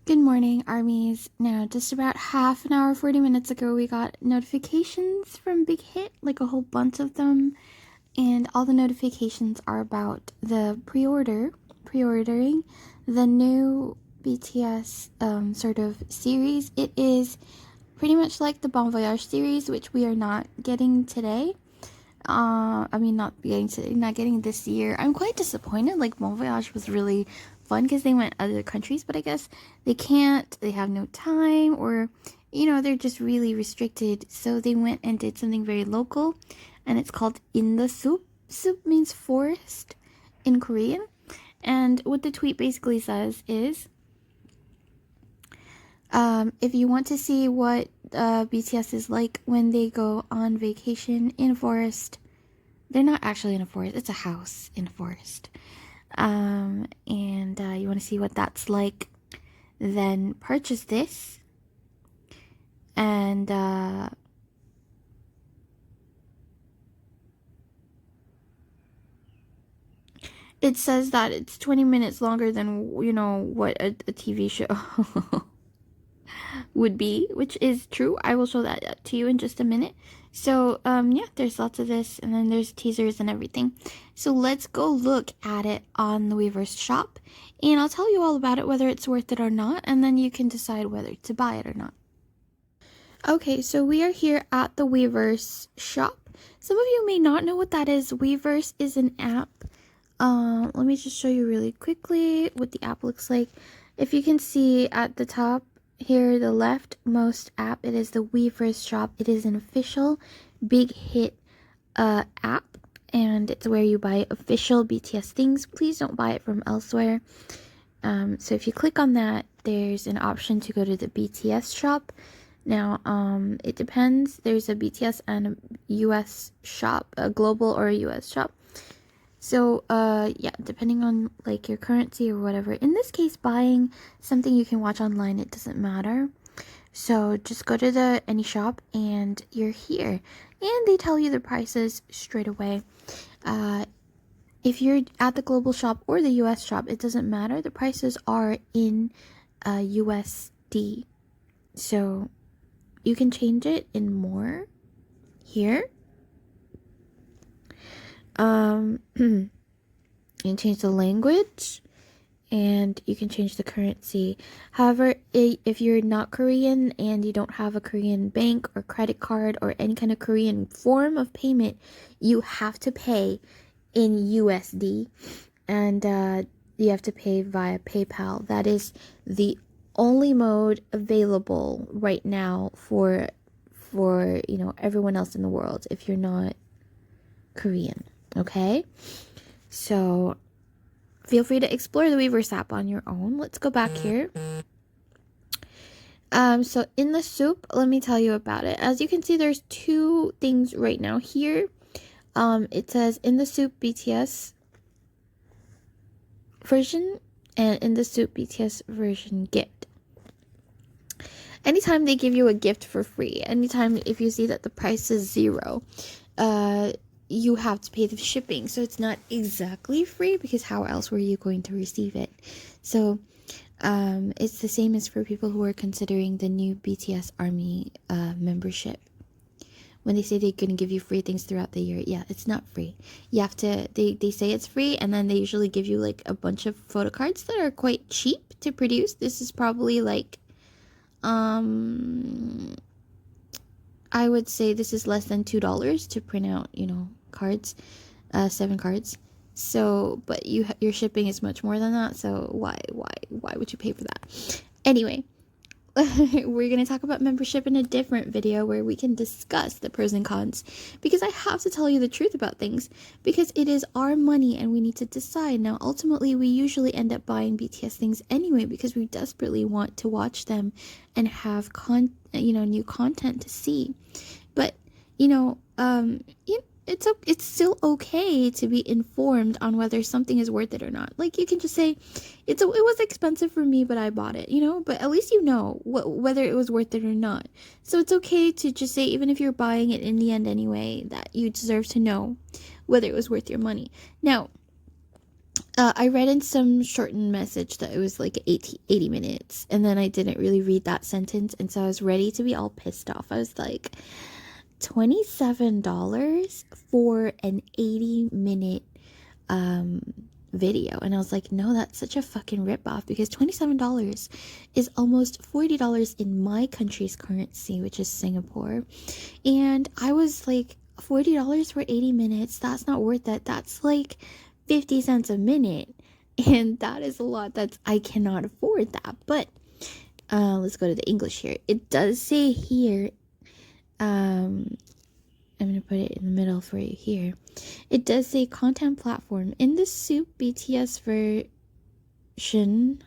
Good morning, armies. Now, just about half an hour, 40 minutes ago, we got notifications from Big Hit, like a whole bunch of them. And all the notifications are about the pre-ordering the new BTS sort of series. It is pretty much like the Bon Voyage series, which we are not getting today. Not getting this year. I'm quite disappointed. Like, Bon Voyage was really fun because they went other countries, but I guess they can't. They have no time, or they're just really restricted. So they went and did something very local, and it's called In the Soup. Soup means forest in Korean, and what the tweet basically says is, if you want to see what BTS is like when they go on vacation in a forest, they're not actually in a forest, it's a house in a forest. And you want to see what that's like, then purchase this. And it says that it's 20 minutes longer than, what a TV show would be, which is true. I will show that to you in just a minute. So yeah, there's lots of this, and then there's teasers and everything. So let's go look at it on the WEVERSE shop, and I'll tell you all about it, whether it's worth it or not, and then you can decide whether to buy it or not. Okay, so we are here at the WEVERSE shop. Some of you may not know what that is. WEVERSE is an app. Let me just show you really quickly what the app looks like. If you can see at the top here, the leftmost app, it is the WEVERSE shop. It is an official Big Hit app, and it's where you buy official BTS things. Please don't buy it from elsewhere. So if you click on that, there's an option to go to the BTS shop. Now, it depends. There's a BTS and a US shop, a global or a US shop. So, yeah, depending on, like, your currency or whatever. In this case, buying something you can watch online, it doesn't matter. So, just go to any shop, and you're here. And they tell you the prices straight away. If you're at the global shop or the US shop, it doesn't matter. The prices are in USD. So, you can change it in more here. You can change the language, and you can change the currency. However, if you're not Korean and you don't have a Korean bank or credit card or any kind of Korean form of payment, you have to pay in USD, and you have to pay via PayPal. That is the only mode available right now for everyone else in the world if you're not Korean. Okay, so feel free to explore the WEVERSE app on your own. Let's go back here. So in the SOOP, let me tell you about it. As you can see, there's two things right now here. It says in the SOOP BTS version and in the SOOP BTS version gift. Anytime they give you a gift for free, anytime if you see that the price is $0, you have to pay the shipping. So it's not exactly free, because how else were you going to receive it? So it's the same as for people who are considering the new BTS ARMY membership. When they say they're going to give you free things throughout the year, yeah, it's not free. You have to, they say it's free, and then they usually give you like a bunch of photo cards that are quite cheap to produce. This is probably like, I would say this is less than $2 to print out, cards, 7 cards. So, but your shipping is much more than that. So why would you pay for that? Anyway, we're going to talk about membership in a different video where we can discuss the pros and cons, because I have to tell you the truth about things, because it is our money and we need to decide. Now, ultimately, we usually end up buying BTS things anyway because we desperately want to watch them and have new content to see. But it's still okay to be informed on whether something is worth it or not. Like, you can just say, it was expensive for me, but I bought it, but at least you know whether it was worth it or not. So it's okay to just say, even if you're buying it in the end anyway, that you deserve to know whether it was worth your money. Now, I read in some shortened message that it was like 80 minutes, and then I didn't really read that sentence, and so I was ready to be all pissed off. I was like, $27 for an 80-minute video. And I was like, no, that's such a fucking ripoff, because $27 is almost $40 in my country's currency, which is Singapore. And I was like, $40 for 80 minutes, that's not worth it. That's like 50 cents a minute, and that is a lot. I cannot afford that. But let's go to the English here. It does say here, I'm gonna put it in the middle for you here. It does say content platform. In the SOOP BTS version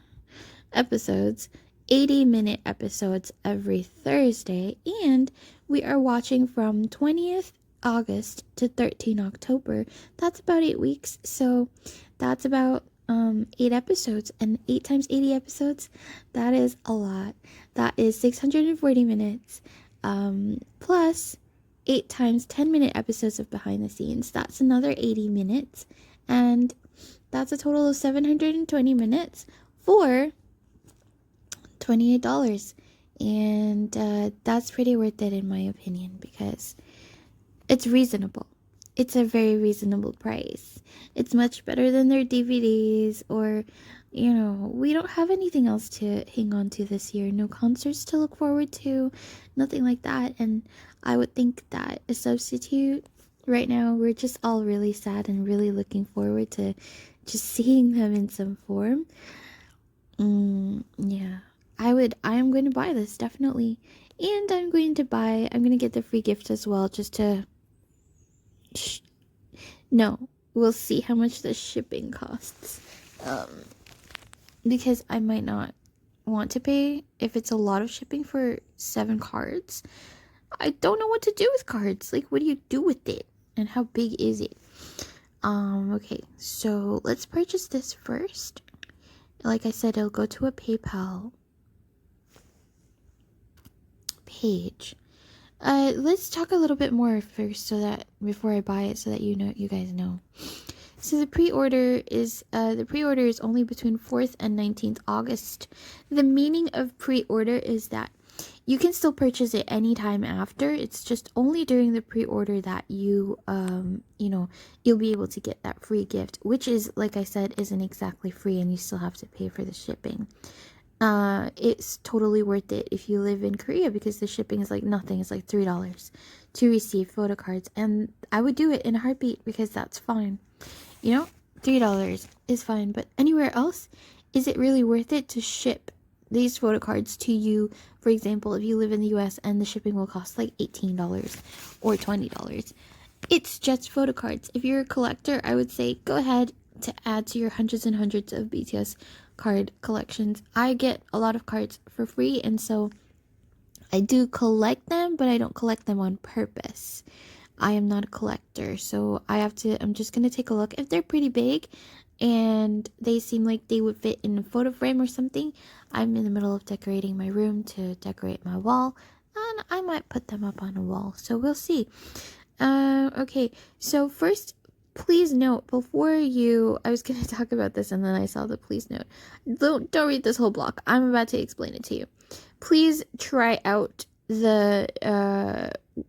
episodes, 80-minute episodes every Thursday, and we are watching from 20th August to 13 October. That's about 8 weeks, so that's about 8 episodes, and 8 times 80 episodes, that is a lot. That is 640 minutes, plus 8 times 10-minute episodes of behind the scenes. That's another 80 minutes, and that's a total of 720 minutes for $28. And that's pretty worth it in my opinion, because it's reasonable. It's a very reasonable price. It's much better than their DVDs, or, you know, we don't have anything else to hang on to this year. No concerts to look forward to, nothing like that. And I would think that a substitute right now, we're just all really sad and really looking forward to just seeing them in some form. Yeah, I'm going to buy this, definitely. And I'm going to get the free gift as well, just to, no, we'll see how much the shipping costs. Because I might not want to pay if it's a lot of shipping for 7 cards. I don't know what to do with cards. Like, what do you do with it? And how big is it? Okay, so let's purchase this first. Like I said, it'll go to a PayPal page. Let's talk a little bit more first, so that before I buy it, so that you guys know. So the pre-order is only between 4th and 19th August. The meaning of pre-order is that you can still purchase it anytime after. It's just only during the pre-order that you'll be able to get that free gift, which is, like I said, isn't exactly free, and you still have to pay for the shipping. It's totally worth it if you live in Korea, because the shipping is like nothing. It's like $3 to receive photo cards, and I would do it in a heartbeat, because that's fine. You know, $3 is fine. But anywhere else, is it really worth it to ship these photo cards to you? For example, if you live in the US, and the shipping will cost like $18 or $20. It's just photo cards. If you're a collector, I would say go ahead to add to your hundreds and hundreds of BTS card collections. I get a lot of cards for free, and so I do collect them, but I don't collect them on purpose. I am not a collector, so I'm just gonna take a look. If they're pretty big and they seem like they would fit in a photo frame or something, I'm in the middle of decorating my room to decorate my wall, and I might put them up on a wall, so we'll see. Okay, so first, please note, I was going to talk about this, and then I saw the please note. Don't read this whole block. I'm about to explain it to you. Please try out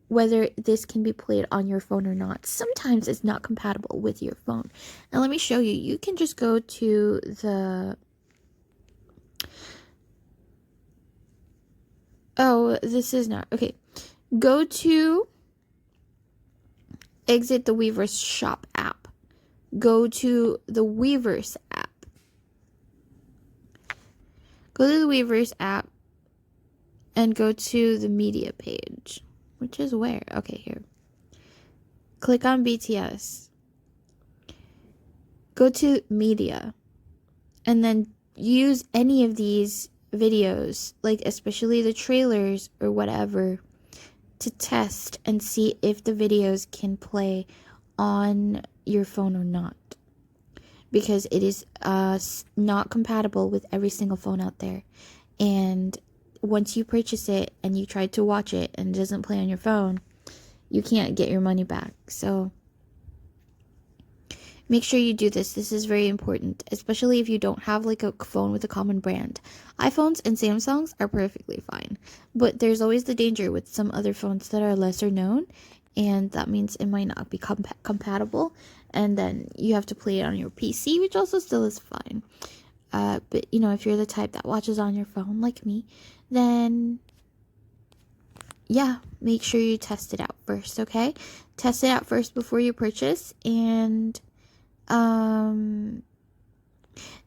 whether this can be played on your phone or not. Sometimes it's not compatible with your phone. Now let me show you. You can just go to the... Oh, this is not... Okay. Go to... Exit the WEVERSE shop app. Go to the WEVERSE app. Go to the WEVERSE app and go to the media page, which is where? Okay, here. Click on BTS. Go to media, and then use any of these videos, like especially the trailers or whatever, to test and see if the videos can play on your phone or not, because it is not compatible with every single phone out there. And once you purchase it and you try to watch it and it doesn't play on your phone, you can't get your money back. So Make sure you do this. This is very important, especially if you don't have like a phone with a common brand. iPhones and Samsungs are perfectly fine, but there's always the danger with some other phones that are lesser known, and that means it might not be compatible, and then you have to play it on your PC, which also still is fine. But you know, if you're the type that watches on your phone like me, then yeah, make sure you test it out first, okay? Test it out first before you purchase. And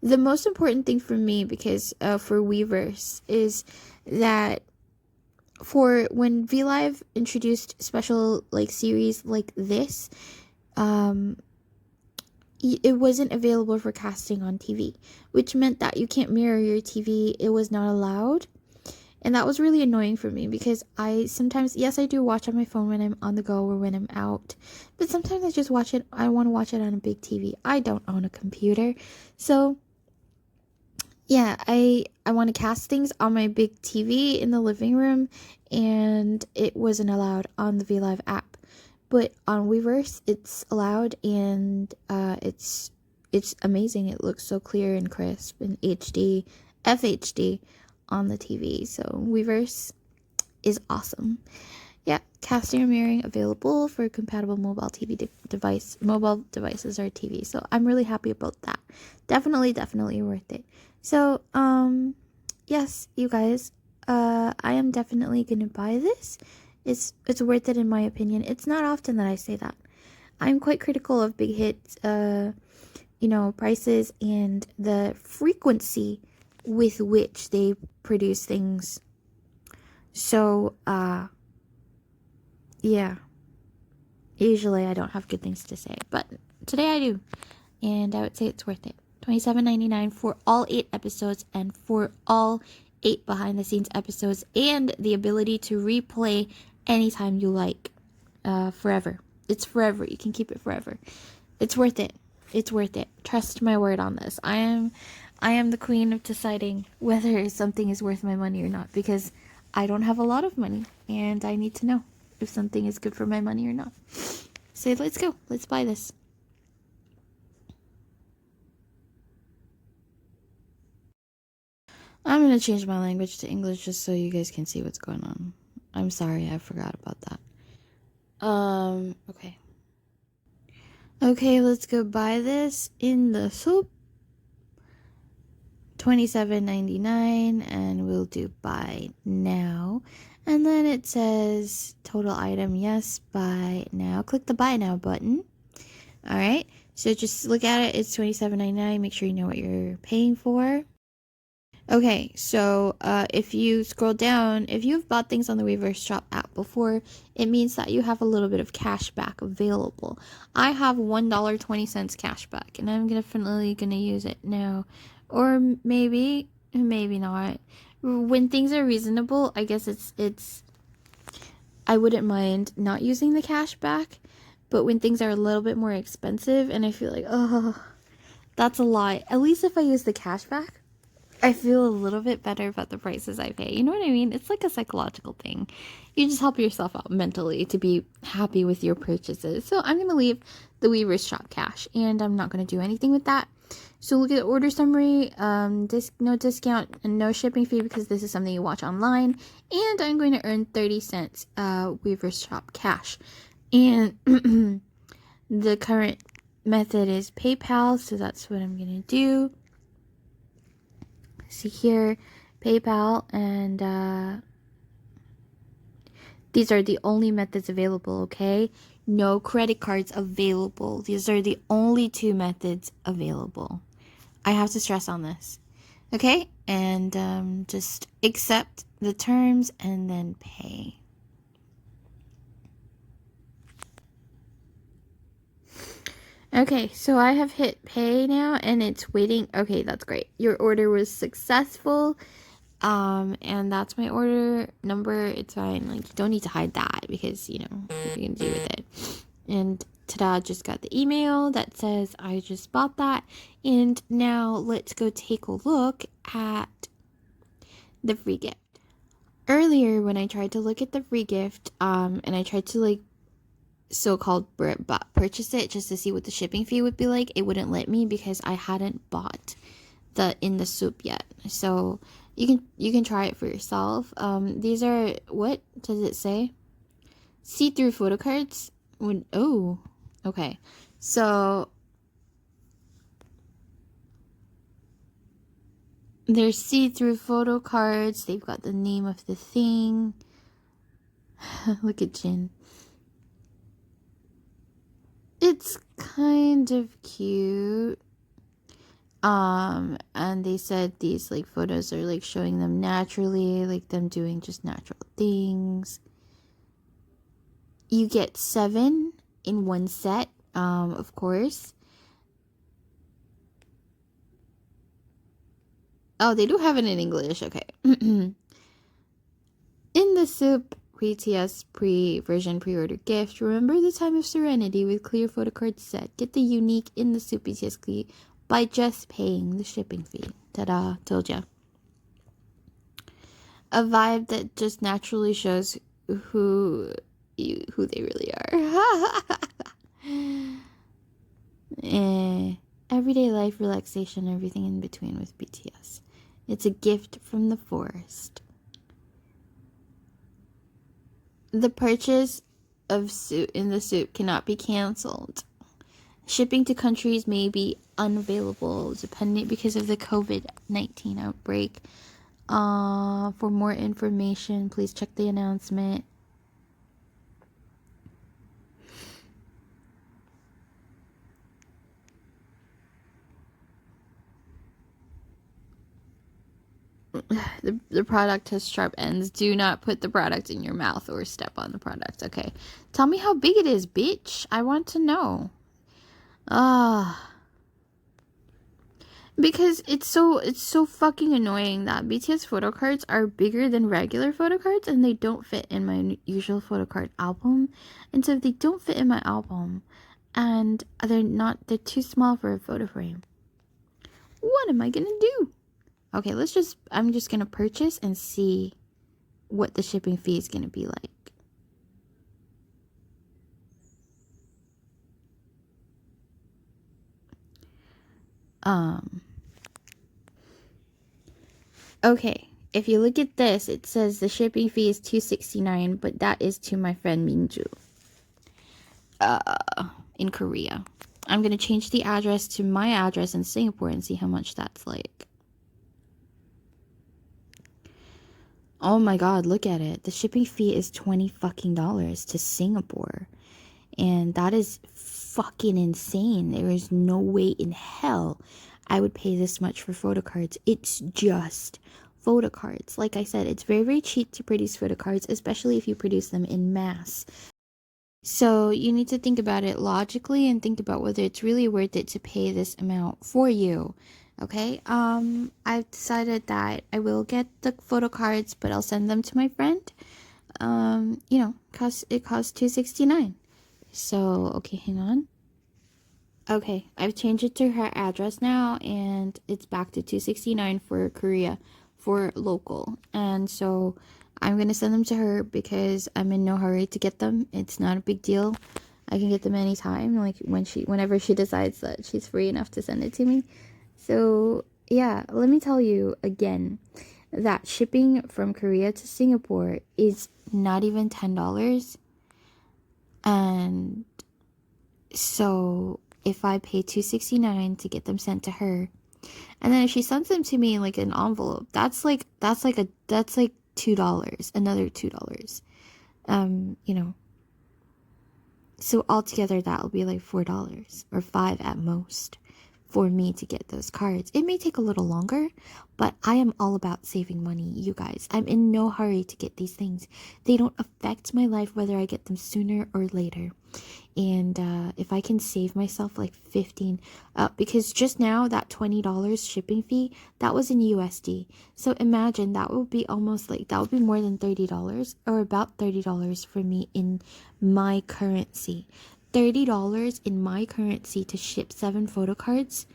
the most important thing for me, because for Weverse, is that for when VLive introduced special like series like this, it wasn't available for casting on TV, which meant that you can't mirror your TV. It was not allowed. And that was really annoying for me, because I sometimes, yes, I do watch on my phone when I'm on the go or when I'm out, but sometimes I just watch it, I want to watch it on a big TV. I don't own a computer. So yeah, I want to cast things on my big TV in the living room, and it wasn't allowed on the VLive app. But on Weverse, it's allowed, and it's amazing. It looks so clear and crisp and HD, FHD on the TV. So Weverse is awesome. Yeah, casting or mirroring available for compatible mobile TV mobile devices or TV. So I'm really happy about that. Definitely worth it. So yes, you guys, I am definitely gonna buy this. It's worth it in my opinion. It's not often that I say that. I'm quite critical of big hits, you know, prices and the frequency with which they produce things. So yeah, usually I don't have good things to say, but today I do, and I would say it's worth it. $27.99 for all 8 episodes, and for all 8 behind the scenes episodes, and the ability to replay anytime you like, forever. It's forever. You can keep it forever. It's worth it. It's worth it. Trust my word on this. I am the queen of deciding whether something is worth my money or not, because I don't have a lot of money, and I need to know if something is good for my money or not. So let's go. Let's buy this. I'm going to change my language to English just so you guys can see what's going on. I'm sorry, I forgot about that. Okay. Okay, let's go buy this in the SOOP. $27.99, and we'll do buy now. And then it says total item, yes, buy now. Click the buy now button. Alright, so just look at it. It's $27.99. Make sure you know what you're paying for. Okay, so if you scroll down, if you've bought things on the Weverse Shop app before, it means that you have a little bit of cash back available. I have $1.20 cash back, and I'm definitely gonna use it now. Or maybe not. When things are reasonable, I guess it's I wouldn't mind not using the cash back, but when things are a little bit more expensive and I feel like, oh, that's a lot. At least if I use the cash back, I feel a little bit better about the prices I pay. You know what I mean? It's like a psychological thing. You just help yourself out mentally to be happy with your purchases. So I'm going to leave the Weverse Shop cash, and I'm not going to do anything with that. So look at the order summary. No discount and no shipping fee, because this is something you watch online. And I'm going to earn 30 cents Weverse Shop cash. And the current method is PayPal, so that's what I'm going to do. See here, PayPal, and these are the only methods available, okay? No credit cards available. These are the only 2 methods available. I have to stress on this, okay? And just accept the terms and then pay. Okay, so I have hit pay now, and it's waiting. Okay, that's great. Your order was successful. And that's my order number. It's fine. Like, you don't need to hide that, because, you know, what you can do with it. And ta-da, just got the email that says I just bought that. And now let's go take a look at the free gift. Earlier, when I tried to look at the free gift, and I tried to, like, so-called purchase it just to see what the shipping fee would be like, it wouldn't let me because I hadn't bought the in the SOOP yet. So you can try it for yourself. These are, what does it say? See-through photo cards. Oh, okay. So there's see-through photo cards. They've got the name of the thing. Look at Jin. It's kind of cute. And they said these like photos are like showing them naturally, like them doing just natural things. You get 7 in one set, of course. Oh, they do have it in English. Okay. In the SOOP BTS version pre-order gift, remember the time of serenity with clear photo card set. Get the unique in the SOOP BTS key by just paying the shipping fee. Ta-da, told ya. A vibe that just naturally shows who they really are. Everyday life, relaxation, everything in between with BTS. It's a gift from the forest. The purchase of SOOP in the SOOP cannot be canceled. Shipping to countries may be unavailable depending because of the COVID-19 outbreak. For more information, please check the announcement. The product has sharp ends. Do not put the product in your mouth or step on the product. Okay. Tell me how big it is, bitch. I want to know. Because it's so fucking annoying that BTS photo cards are bigger than regular photo cards and they don't fit in my usual photo card album. And so if they don't fit in my album and they're too small for a photo frame, what am I gonna do? Okay, I'm just gonna purchase and see what the shipping fee is gonna be like. Okay, if you look at this, it says the shipping fee is $269, but that is to my friend Minju. In Korea. I'm gonna change the address to my address in Singapore and see how much that's like. Oh my god, look at it. The shipping fee is $20 fucking to Singapore. And that is fucking insane. There is no way in hell I would pay this much for photo cards. It's just photo cards. Like I said, it's very, very cheap to produce photo cards, especially if you produce them in mass. So you need to think about it logically and think about whether it's really worth it to pay this amount for you. Okay, I've decided that I will get the photo cards, but I'll send them to my friend. You know, it costs $269. So, okay, hang on. Okay, I've changed it to her address now, and it's back to $269 for Korea, for local. And so I'm gonna send them to her because I'm in no hurry to get them. It's not a big deal. I can get them anytime, like whenever she decides that she's free enough to send it to me. So yeah, let me tell you again that shipping from Korea to Singapore is not even $10. And so if I pay $269 to get them sent to her, and then if she sends them to me in like an envelope, that's like $2, another $2. You know. So altogether that'll be like $4 or $5 at most for me to get those cards. It may take a little longer, but I am all about saving money, you guys. I'm in no hurry to get these things. They don't affect my life whether I get them sooner or later. And if I can save myself like 15, because just now that $20 shipping fee, that was in USD. So imagine that would be almost like, that would be more than $30 or about $30 for me in my currency. $30 in my currency to ship 7 photo cards.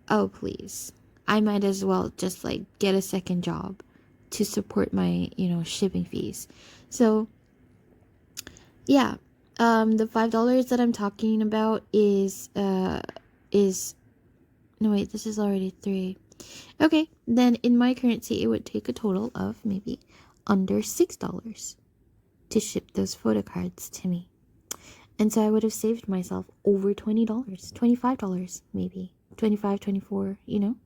Oh, please. I might as well just like get a second job to support my, you know, shipping fees. So yeah, The $5 that I'm talking about is no wait, this is already 3. Okay, then in my currency it would take a total of maybe under $6 to ship those photo cards to me. And so I would have saved myself over $20, $25 maybe, 25, 24, you know?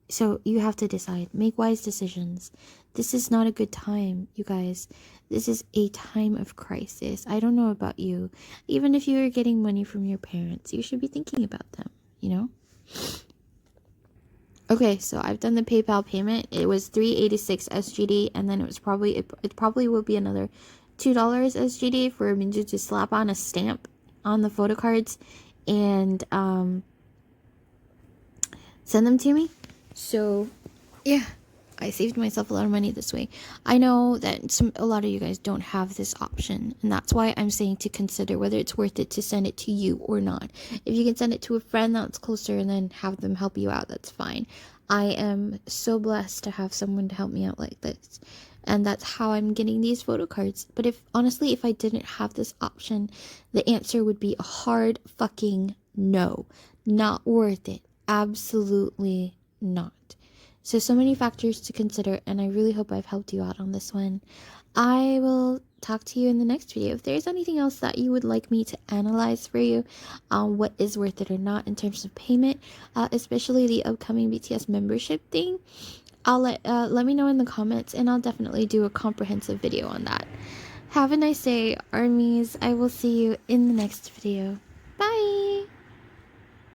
So you have to decide, make wise decisions. This is not a good time, you guys. This is a time of crisis. I don't know about you. Even if you are getting money from your parents, you should be thinking about them, you know? Okay, so I've done the PayPal payment. It was $3.86 SGD, and then it probably will be another $2 SGD for Minju to slap on a stamp on the photo cards and send them to me. So yeah, I saved myself a lot of money this way. I know that a lot of you guys don't have this option, and that's why I'm saying to consider whether it's worth it to send it to you or not. If you can send it to a friend that's closer and then have them help you out, that's fine. I am so blessed to have someone to help me out like this, and that's how I'm getting these photo cards. But if honestly, if I didn't have this option, the answer would be a hard fucking no. Not worth it. Absolutely not. So many factors to consider, and I really hope I've helped you out on this one. I will talk to you in the next video. If there's anything else that you would like me to analyze for you on what is worth it or not in terms of payment, especially the upcoming BTS membership thing, I'll let me know in the comments, and I'll definitely do a comprehensive video on that. Have a nice day, armies. I will see you in the next video.